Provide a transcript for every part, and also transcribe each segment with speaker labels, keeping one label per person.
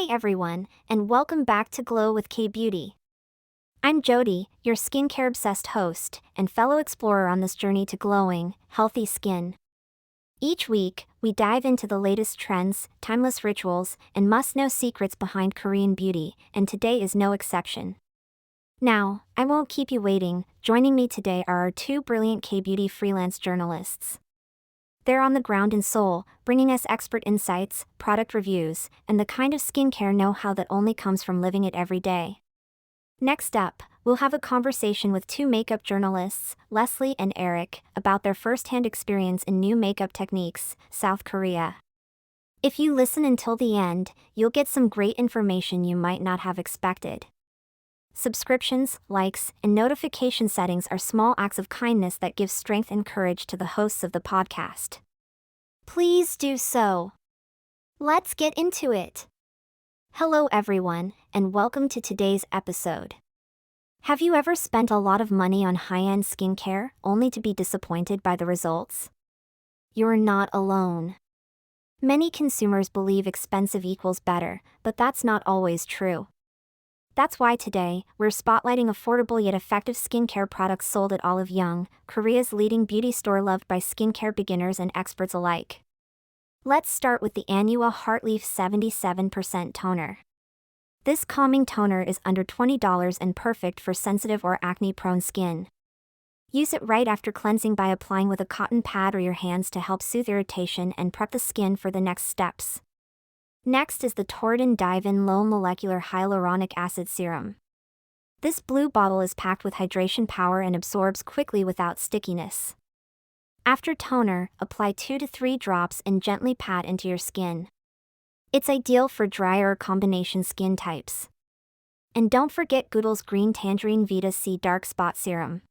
Speaker 1: Hi everyone, and welcome back to Glow with K-Beauty. I'm Jody, your skincare-obsessed host and fellow explorer on this journey to glowing, healthy skin. Each week, we dive into the latest trends, timeless rituals, and must-know secrets behind Korean beauty, and today is no exception. Now, I won't keep you waiting. Joining me today are our two brilliant K-Beauty freelance journalists. They're on the ground in Seoul, bringing us expert insights, product reviews, and the kind of skincare know-how that only comes from living it every day. Next up, we'll have a conversation with two makeup journalists, Leslie and Eric, about their first-hand experience in new makeup techniques, South Korea. If you listen until the end, you'll get some great information you might not have expected. Subscriptions, likes, and notification settings are small acts of kindness that give strength and courage to the hosts of the podcast. Please do so. Let's get into it. Hello everyone, and welcome to today's episode. Have you ever spent a lot of money on high-end skincare, only to be disappointed by the results? You're not alone. Many consumers believe expensive equals better, but that's not always true. That's why today, we're spotlighting affordable yet effective skincare products sold at Olive Young, Korea's leading beauty store loved by skincare beginners and experts alike. Let's start with the Anua Heartleaf 77% Toner. This calming toner is under $20 and perfect for sensitive or acne-prone skin. Use it right after cleansing by applying with a cotton pad or your hands to help soothe irritation and prep the skin for the next steps. Next is the Torridon Dive-In Low Molecular Hyaluronic Acid Serum. This blue bottle is packed with hydration power and absorbs quickly without stickiness. After toner, apply 2 to 3 drops and gently pat into your skin. It's ideal for drier or combination skin types. And don't forget Goodle's Green Tangerine Vita C Dark Spot Serum.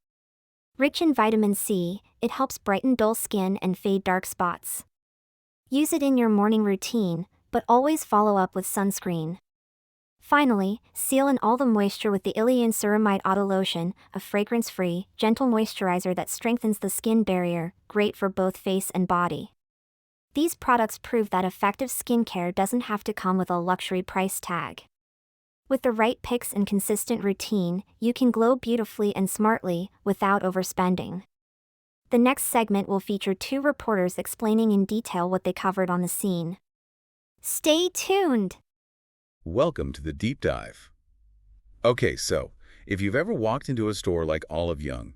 Speaker 1: Rich in vitamin C, it helps brighten dull skin and fade dark spots. Use it in your morning routine, but always follow up with sunscreen. Finally, seal in all the moisture with the Ilian Ceramide Auto Lotion, a fragrance-free, gentle moisturizer that strengthens the skin barrier, great for both face and body. These products prove that effective skincare doesn't have to come with a luxury price tag. With the right picks and consistent routine, you can glow beautifully and smartly, without overspending. The next segment will feature two reporters explaining in detail what they covered on the scene. Stay tuned!
Speaker 2: Welcome to the deep dive. Okay, so, if you've ever walked into a store like Olive Young,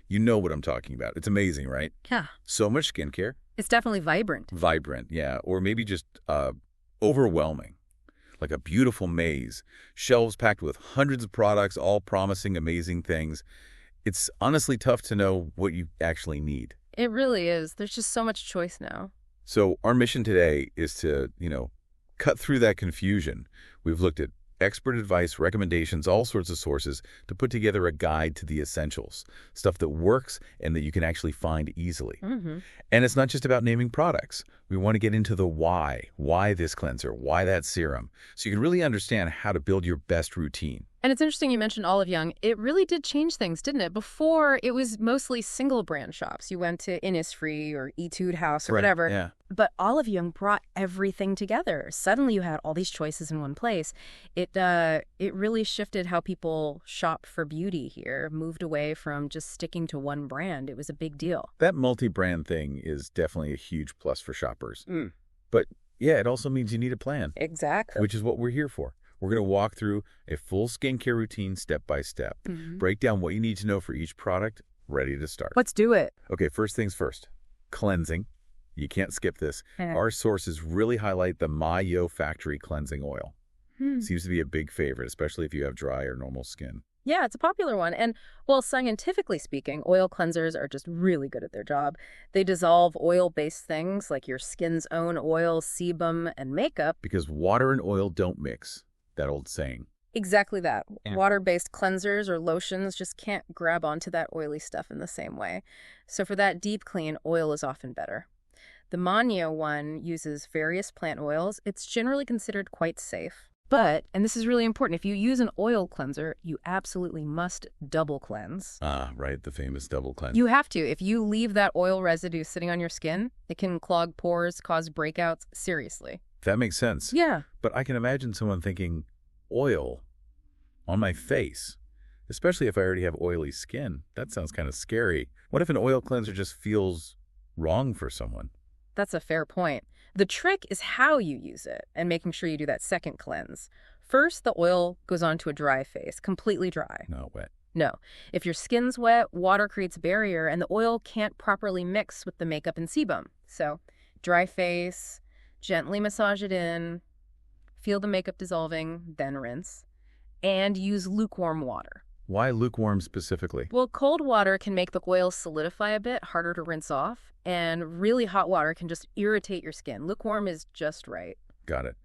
Speaker 2: you know what I'm talking about. It's amazing, right?
Speaker 3: Yeah.
Speaker 2: So much skincare.
Speaker 3: It's definitely vibrant.
Speaker 2: Vibrant, yeah. Or maybe just overwhelming. Like a beautiful maze. Shelves packed with hundreds of products, all promising amazing things. It's honestly tough to know what you actually need.
Speaker 3: It really is. There's just so much choice now.
Speaker 2: So our mission today is to, cut through that confusion. We've looked at expert advice, recommendations, all sorts of sources to put together a guide to the essentials, stuff that works and that you can actually find easily.
Speaker 3: Mm-hmm.
Speaker 2: And it's not just about naming products. We want to get into the why this cleanser, why that serum, so you can really understand how to build your best routine.
Speaker 3: And it's interesting you mentioned Olive Young. It really did change things, didn't it? Before, it was mostly single brand shops. You went to Innisfree or Etude House or whatever.
Speaker 2: Yeah.
Speaker 3: But Olive Young brought everything together. Suddenly you had all these choices in one place. It really shifted how people shop for beauty here, moved away from just sticking to one brand. It was a big deal.
Speaker 2: That multi-brand thing is definitely a huge plus for shoppers. But yeah, it also means you need a plan.
Speaker 3: Exactly.
Speaker 2: Which is what we're here for. We're going to walk through a full skincare routine step by step.
Speaker 3: Mm-hmm.
Speaker 2: Break down what you need to know for each product, ready to start.
Speaker 3: Let's do it.
Speaker 2: Okay, first things first. Cleansing. You can't skip this. Our sources really highlight the Mayo Factory Cleansing Oil. Seems to be a big favorite, especially if you have dry or normal skin.
Speaker 3: Yeah, it's a popular one. And, well, scientifically speaking, oil cleansers are just really good at their job. They dissolve oil-based things like your skin's own oil, sebum, and makeup.
Speaker 2: Because water and oil don't mix. That old saying.
Speaker 3: Exactly that.
Speaker 2: Yeah.
Speaker 3: Water-based cleansers or lotions just can't grab onto that oily stuff in the same way. So for that deep clean, oil is often better. The Manyo one uses various plant oils. It's generally considered quite safe. But, and this is really important, if you use an oil cleanser, you absolutely must double cleanse.
Speaker 2: Ah, right, the famous double cleanse.
Speaker 3: You have to. If you leave that oil residue sitting on your skin, it can clog pores, cause breakouts, seriously.
Speaker 2: That makes sense.
Speaker 3: Yeah.
Speaker 2: But I can imagine someone thinking, oil on my face, especially if I already have oily skin. That sounds kind of scary. What if an oil cleanser just feels wrong for someone?
Speaker 3: That's a fair point. The trick is how you use it and making sure you do that second cleanse. First, the oil goes onto a dry face, completely dry.
Speaker 2: Not wet.
Speaker 3: No. If your skin's wet, water creates a barrier and the oil can't properly mix with the makeup and sebum. So, dry face, gently massage it in, feel the makeup dissolving, then rinse, and use lukewarm water.
Speaker 2: Why lukewarm specifically?
Speaker 3: Well, cold water can make the oil solidify a bit, harder to rinse off, and really hot water can just irritate your skin. Lukewarm is just right.
Speaker 2: Got it.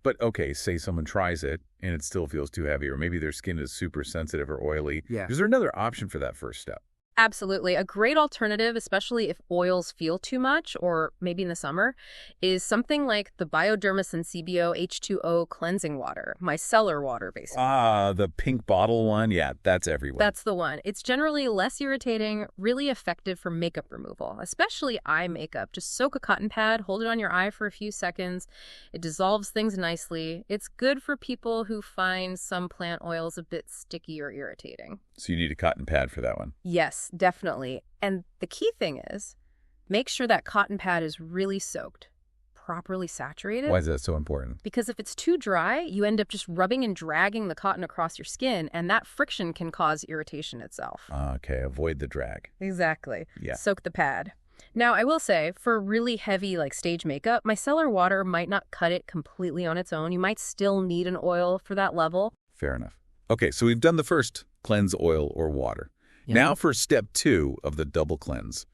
Speaker 2: But okay, say someone tries it and it still feels too heavy, or maybe their skin is super sensitive or oily.
Speaker 4: Yeah.
Speaker 2: Is there another option for that first step?
Speaker 3: Absolutely. A great alternative, especially if oils feel too much, or maybe in the summer, is something like the Bioderma Sensibio H2O cleansing water, micellar water, basically.
Speaker 2: Ah, the pink bottle one? Yeah, that's everywhere.
Speaker 3: That's the one. It's generally less irritating, really effective for makeup removal, especially eye makeup. Just soak a cotton pad, hold it on your eye for a few seconds. It dissolves things nicely. It's good for people who find some plant oils a bit sticky or irritating.
Speaker 2: So you need a cotton pad for that one.
Speaker 3: Yes, definitely. And the key thing is, make sure that cotton pad is really soaked, properly saturated.
Speaker 2: Why is that so important?
Speaker 3: Because if it's too dry, you end up just rubbing and dragging the cotton across your skin, and that friction can cause irritation itself.
Speaker 2: Okay, avoid the drag.
Speaker 3: Exactly.
Speaker 2: Yeah.
Speaker 3: Soak the pad. Now, I will say, for really heavy, like stage makeup, micellar water might not cut it completely on its own. You might still need an oil for that level.
Speaker 2: Fair enough. Okay, so we've done the first, cleanse oil or water.
Speaker 4: Yeah.
Speaker 2: Now for step 2 of the double cleanse.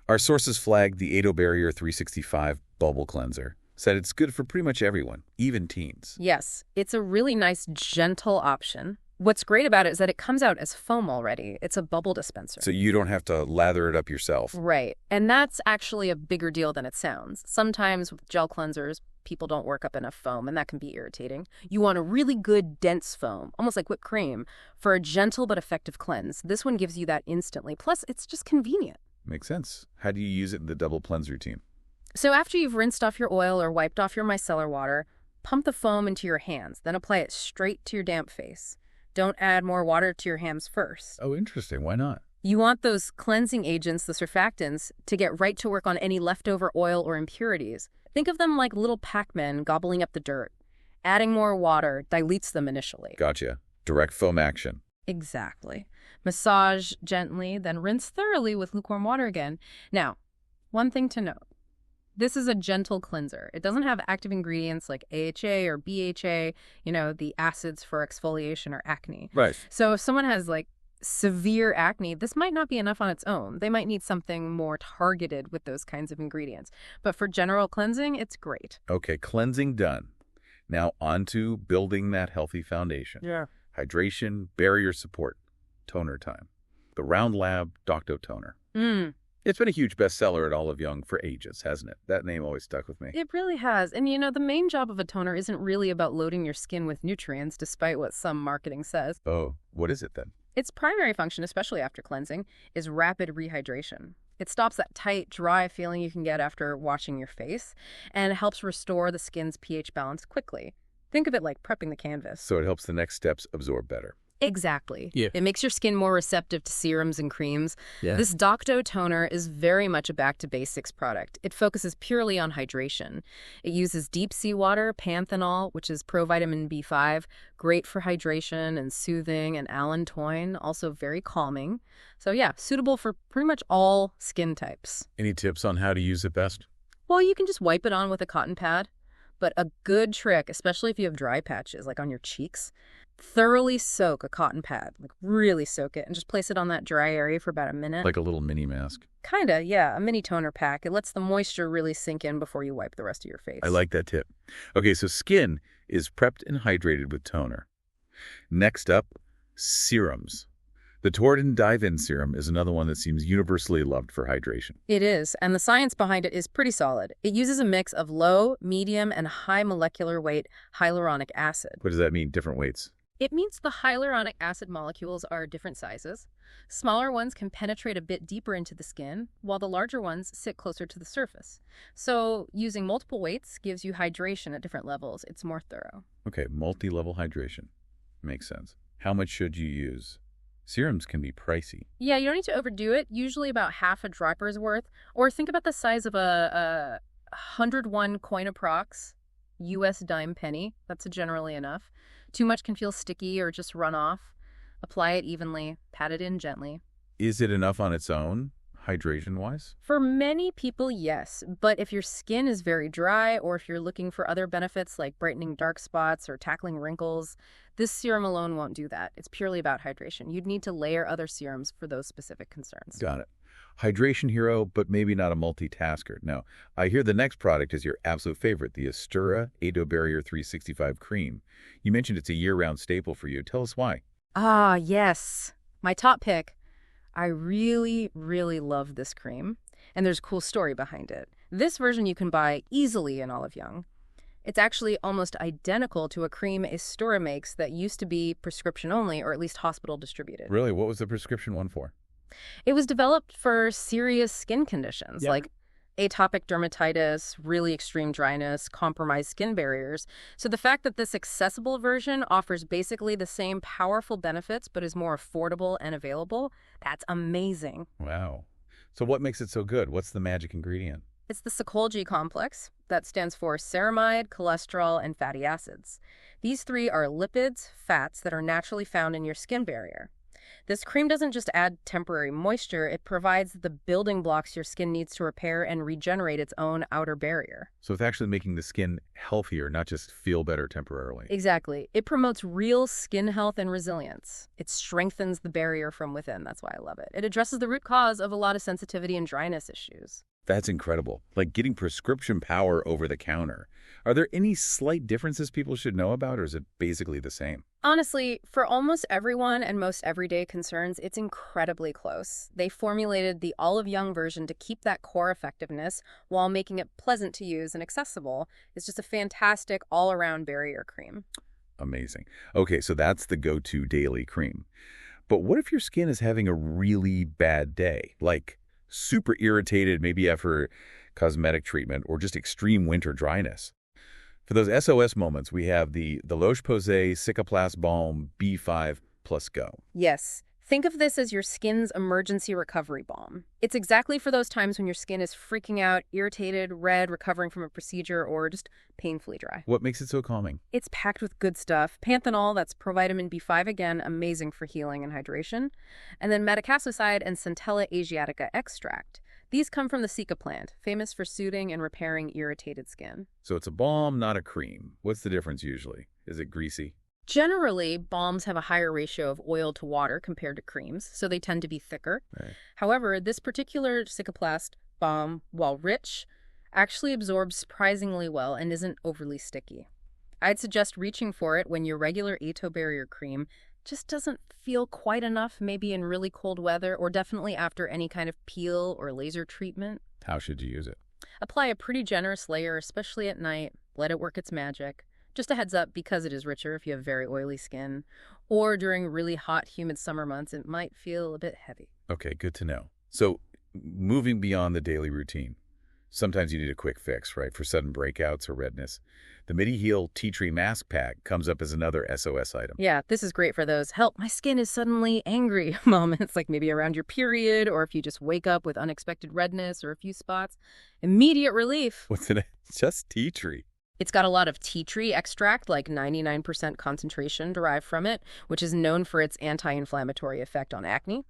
Speaker 2: Our sources flagged the Ado Barrier 365 Bubble Cleanser. Said it's good for pretty much everyone, even teens.
Speaker 3: Yes, it's a really nice, gentle option. What's great about it is that it comes out as foam already. It's a bubble dispenser.
Speaker 2: So you don't have to lather it up yourself.
Speaker 3: Right. And that's actually a bigger deal than it sounds. Sometimes with gel cleansers, people don't work up enough foam, and that can be irritating. You want a really good, dense foam, almost like whipped cream, for a gentle but effective cleanse. This one gives you that instantly. Plus, it's just convenient.
Speaker 2: Makes sense. How do you use it in the double cleanse routine?
Speaker 3: So after you've rinsed off your oil or wiped off your micellar water, pump the foam into your hands, then apply it straight to your damp face. Don't add more water to your hands first.
Speaker 2: Oh, interesting. Why not?
Speaker 3: You want those cleansing agents, the surfactants, to get right to work on any leftover oil or impurities. Think of them like little Pac-Men gobbling up the dirt. Adding more water dilutes them initially.
Speaker 2: Gotcha. Direct foam action.
Speaker 3: Exactly. Massage gently, then rinse thoroughly with lukewarm water again. Now, one thing to note. This is a gentle cleanser. It doesn't have active ingredients like AHA or BHA, the acids for exfoliation or acne.
Speaker 2: Right.
Speaker 3: So if someone has severe acne, this might not be enough on its own. They might need something more targeted with those kinds of ingredients. But for general cleansing, it's great.
Speaker 2: Okay, cleansing done. Now on to building that healthy foundation.
Speaker 4: Yeah.
Speaker 2: Hydration, barrier support, toner time. The Round Lab Docto Toner. It's been a huge bestseller at Olive Young for ages, hasn't it? That name always stuck with me.
Speaker 3: It really has. And the main job of a toner isn't really about loading your skin with nutrients, despite what some marketing says.
Speaker 2: Oh, what is it then?
Speaker 3: Its primary function, especially after cleansing, is rapid rehydration. It stops that tight, dry feeling you can get after washing your face and helps restore the skin's pH balance quickly. Think of it like prepping the canvas.
Speaker 2: So it helps the next steps absorb better.
Speaker 3: Exactly.
Speaker 4: Yeah.
Speaker 3: It makes your skin more receptive to serums and creams.
Speaker 4: Yeah.
Speaker 3: This Docto toner is very much a back-to-basics product. It focuses purely on hydration. It uses deep sea water, panthenol, which is provitamin B5, great for hydration and soothing, and allantoin, also very calming. So yeah, suitable for pretty much all skin types.
Speaker 2: Any tips on how to use it best?
Speaker 3: Well, you can just wipe it on with a cotton pad. But a good trick, especially if you have dry patches, like on your cheeks, thoroughly soak a cotton pad, really soak it, and just place it on that dry area for about a minute.
Speaker 2: Like a little mini mask.
Speaker 3: Kinda, yeah, a mini toner pack. It lets the moisture really sink in before you wipe the rest of your face.
Speaker 2: I like that tip. Okay, so skin is prepped and hydrated with toner. Next up, serums. The Torrid Dive-In Serum is another one that seems universally loved for hydration.
Speaker 3: It is, and the science behind it is pretty solid. It uses a mix of low, medium, and high molecular weight hyaluronic acid.
Speaker 2: What does that mean, different weights?
Speaker 3: It means the hyaluronic acid molecules are different sizes. Smaller ones can penetrate a bit deeper into the skin, while the larger ones sit closer to the surface. So, using multiple weights gives you hydration at different levels. It's more thorough.
Speaker 2: Okay, multi-level hydration. Makes sense. How much should you use? Serums can be pricey.
Speaker 3: Yeah, you don't need to overdo it. Usually about half a dropper's worth. Or think about the size of a 101 coin approx, US dime penny. That's generally enough. Too much can feel sticky or just run off. Apply it evenly, pat it in gently.
Speaker 2: Is it enough on its own, hydration-wise?
Speaker 3: For many people, yes. But if your skin is very dry or if you're looking for other benefits like brightening dark spots or tackling wrinkles, this serum alone won't do that. It's purely about hydration. You'd need to layer other serums for those specific concerns.
Speaker 2: Got it. Hydration hero, but maybe not a multitasker. Now, I hear the next product is your absolute favorite, the Astura Ado Barrier 365 Cream. You mentioned it's a year-round staple for you. Tell us why.
Speaker 3: Ah, yes. My top pick. I really, really love this cream. And there's a cool story behind it. This version you can buy easily in Olive Young. It's actually almost identical to a cream Astura makes that used to be prescription only, or at least hospital distributed.
Speaker 2: Really? What was the prescription one for?
Speaker 3: It was developed for serious skin conditions like atopic dermatitis, really extreme dryness, compromised skin barriers. So the fact that this accessible version offers basically the same powerful benefits but is more affordable and available, that's amazing.
Speaker 2: Wow. So what makes it so good? What's the magic ingredient?
Speaker 3: It's the Golgi complex that stands for ceramide, cholesterol, and fatty acids. These three are lipids, fats that are naturally found in your skin barrier. This cream doesn't just add temporary moisture, it provides the building blocks your skin needs to repair and regenerate its own outer barrier.
Speaker 2: So it's actually making the skin healthier, not just feel better temporarily.
Speaker 3: Exactly. It promotes real skin health and resilience. It strengthens the barrier from within. That's why I love it. It addresses the root cause of a lot of sensitivity and dryness issues.
Speaker 2: That's incredible. Like getting prescription power over the counter. Are there any slight differences people should know about, or is it basically the same?
Speaker 3: Honestly, for almost everyone and most everyday concerns, it's incredibly close. They formulated the Olive Young version to keep that core effectiveness while making it pleasant to use and accessible. It's just a fantastic all-around barrier cream.
Speaker 2: Amazing. Okay, so that's the go-to daily cream. But what if your skin is having a really bad day? Like super irritated, maybe after cosmetic treatment, or just extreme winter dryness? For those SOS moments, we have the La Roche-Posay Cicaplast Balm B5 Plus Go.
Speaker 3: Yes. Think of this as your skin's emergency recovery balm. It's exactly for those times when your skin is freaking out, irritated, red, recovering from a procedure, or just painfully dry.
Speaker 2: What makes it so calming?
Speaker 3: It's packed with good stuff. Panthenol, that's provitamin B5 again, amazing for healing and hydration. And then madecassoside and Centella asiatica extract. These come from the cica plant, famous for soothing and repairing irritated skin.
Speaker 2: So it's a balm, not a cream. What's the difference usually? Is it greasy?
Speaker 3: Generally, balms have a higher ratio of oil to water compared to creams, so they tend to be thicker.
Speaker 2: Right.
Speaker 3: However, this particular Cicaplast balm, while rich, actually absorbs surprisingly well and isn't overly sticky. I'd suggest reaching for it when your regular Atopic barrier cream just doesn't feel quite enough, maybe in really cold weather, or definitely after any kind of peel or laser treatment.
Speaker 2: How should you use it?
Speaker 3: Apply a pretty generous layer, especially at night. Let it work its magic. Just a heads up, because it is richer if you have very oily skin, or during really hot, humid summer months, it might feel a bit heavy.
Speaker 2: Okay, good to know. So moving beyond the daily routine, sometimes you need a quick fix, right, for sudden breakouts or redness. The Midi-Heal Tea Tree Mask Pack comes up as another SOS item.
Speaker 3: Yeah, this is great for those help, my skin is suddenly angry moments, like maybe around your period, or if you just wake up with unexpected redness or a few spots. Immediate relief.
Speaker 2: What's in it? Just tea tree.
Speaker 3: It's got a lot of tea tree extract, like 99% concentration derived from it, which is known for its anti-inflammatory effect on acne.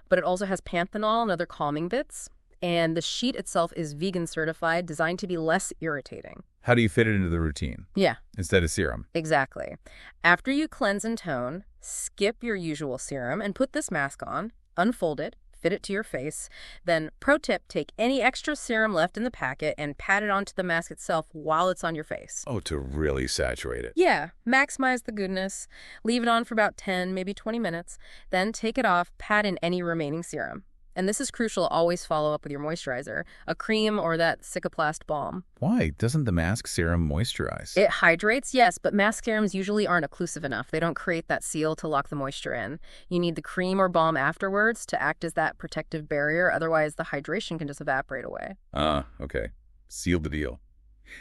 Speaker 3: But it also has panthenol and other calming bits. And the sheet itself is vegan certified, designed to be less irritating.
Speaker 2: How do you fit it into the routine?
Speaker 3: Yeah.
Speaker 2: Instead of serum?
Speaker 3: Exactly. After you cleanse and tone, skip your usual serum and put this mask on, unfold it, fit it to your face. Then, pro tip, take any extra serum left in the packet and pat it onto the mask itself while it's on your face.
Speaker 2: Oh, to really saturate it.
Speaker 3: Yeah, maximize the goodness. Leave it on for about 10, maybe 20 minutes. Then take it off, pat in any remaining serum. And this is crucial. Always follow up with your moisturizer, a cream or that Cicaplast balm.
Speaker 2: Why? Doesn't the mask serum moisturize?
Speaker 3: It hydrates, yes, but mask serums usually aren't occlusive enough. They don't create that seal to lock the moisture in. You need the cream or balm afterwards to act as that protective barrier. Otherwise, the hydration can just evaporate away.
Speaker 2: Okay. Seal the deal.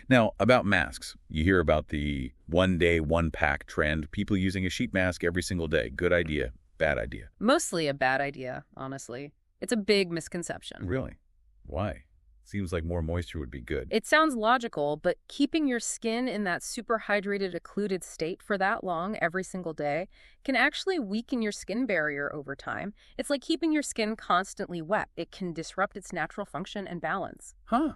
Speaker 2: Now, about masks. You hear about the one-day, one-pack trend, people using a sheet mask every single day. Good idea, bad idea.
Speaker 3: Mostly a bad idea, honestly. It's a big misconception.
Speaker 2: Really? Why? Seems like more moisture would be good.
Speaker 3: It sounds logical, but keeping your skin in that super hydrated, occluded state for that long every single day can actually weaken your skin barrier over time. It's like keeping your skin constantly wet. It can disrupt its natural function and balance.
Speaker 2: Huh.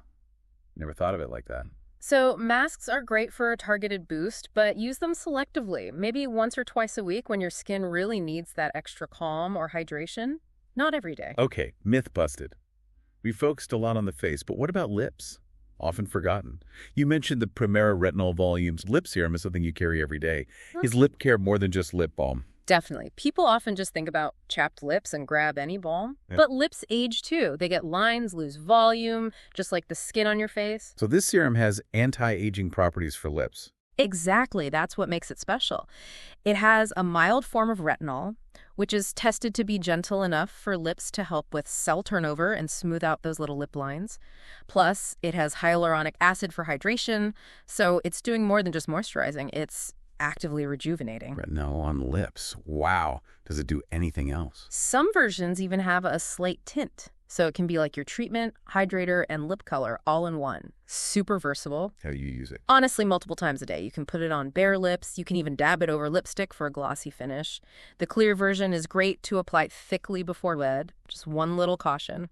Speaker 2: Never thought of it like that.
Speaker 3: So masks are great for a targeted boost, but use them selectively, maybe once or twice a week when your skin really needs that extra calm or hydration. Not every day.
Speaker 2: Okay, myth busted. We focused a lot on the face, but what about lips? Often forgotten. You mentioned the Primera Retinol Volumes. Lip serum is something you carry every day. Is lip care more than just lip balm?
Speaker 3: Definitely. People often just think about chapped lips and grab any balm.
Speaker 2: Yep.
Speaker 3: But lips age too. They get lines, lose volume, just like the skin on your face.
Speaker 2: So this serum has anti-aging properties for lips.
Speaker 3: Exactly. That's what makes it special. It has a mild form of retinol, which is tested to be gentle enough for lips to help with cell turnover and smooth out those little lip lines. Plus, it has hyaluronic acid for hydration, so it's doing more than just moisturizing. It's actively rejuvenating.
Speaker 2: Retinol on lips. Wow. Does it do anything else?
Speaker 3: Some versions even have a slate tint, so it can be like your treatment, hydrator, and lip color all in one. Super versatile.
Speaker 2: How do you use it?
Speaker 3: Honestly, multiple times a day. You can put it on bare lips. You can even dab it over lipstick for a glossy finish. The clear version is great to apply thickly before bed. Just one little caution.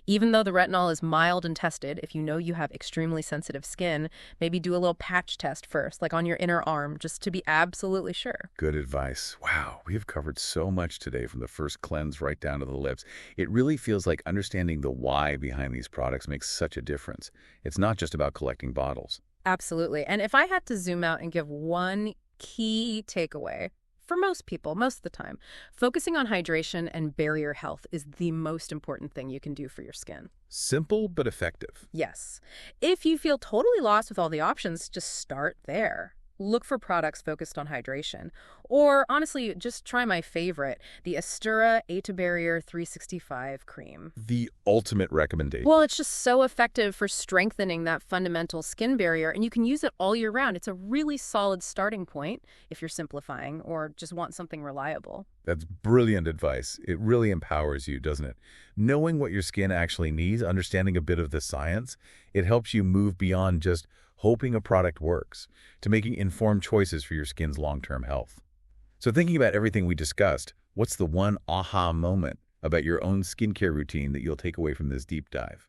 Speaker 3: Even though the retinol is mild and tested, if you know you have extremely sensitive skin, maybe do a little patch test first, like on your inner arm, just to be absolutely sure.
Speaker 2: Good advice. Wow, we have covered so much today, from the first cleanse right down to the lips. It really feels like understanding the why behind these products makes such a difference. It's not just about collecting bottles.
Speaker 3: Absolutely. And if I had to zoom out and give one key takeaway, for most people, most of the time, focusing on hydration and barrier health is the most important thing you can do for your skin.
Speaker 2: Simple but effective.
Speaker 3: Yes. If you feel totally lost with all the options, just start there. Look for products focused on hydration. Or honestly, just try my favorite, the Astura A2 Barrier 365 cream.
Speaker 2: The ultimate recommendation.
Speaker 3: Well, it's just so effective for strengthening that fundamental skin barrier, and you can use it all year round. It's a really solid starting point if you're simplifying or just want something reliable.
Speaker 2: That's brilliant advice. It really empowers you, doesn't it? Knowing what your skin actually needs, understanding a bit of the science, it helps you move beyond just hoping a product works to making informed choices for your skin's long-term health. So thinking about everything we discussed, what's the one aha moment about your own skincare routine that you'll take away from this deep dive?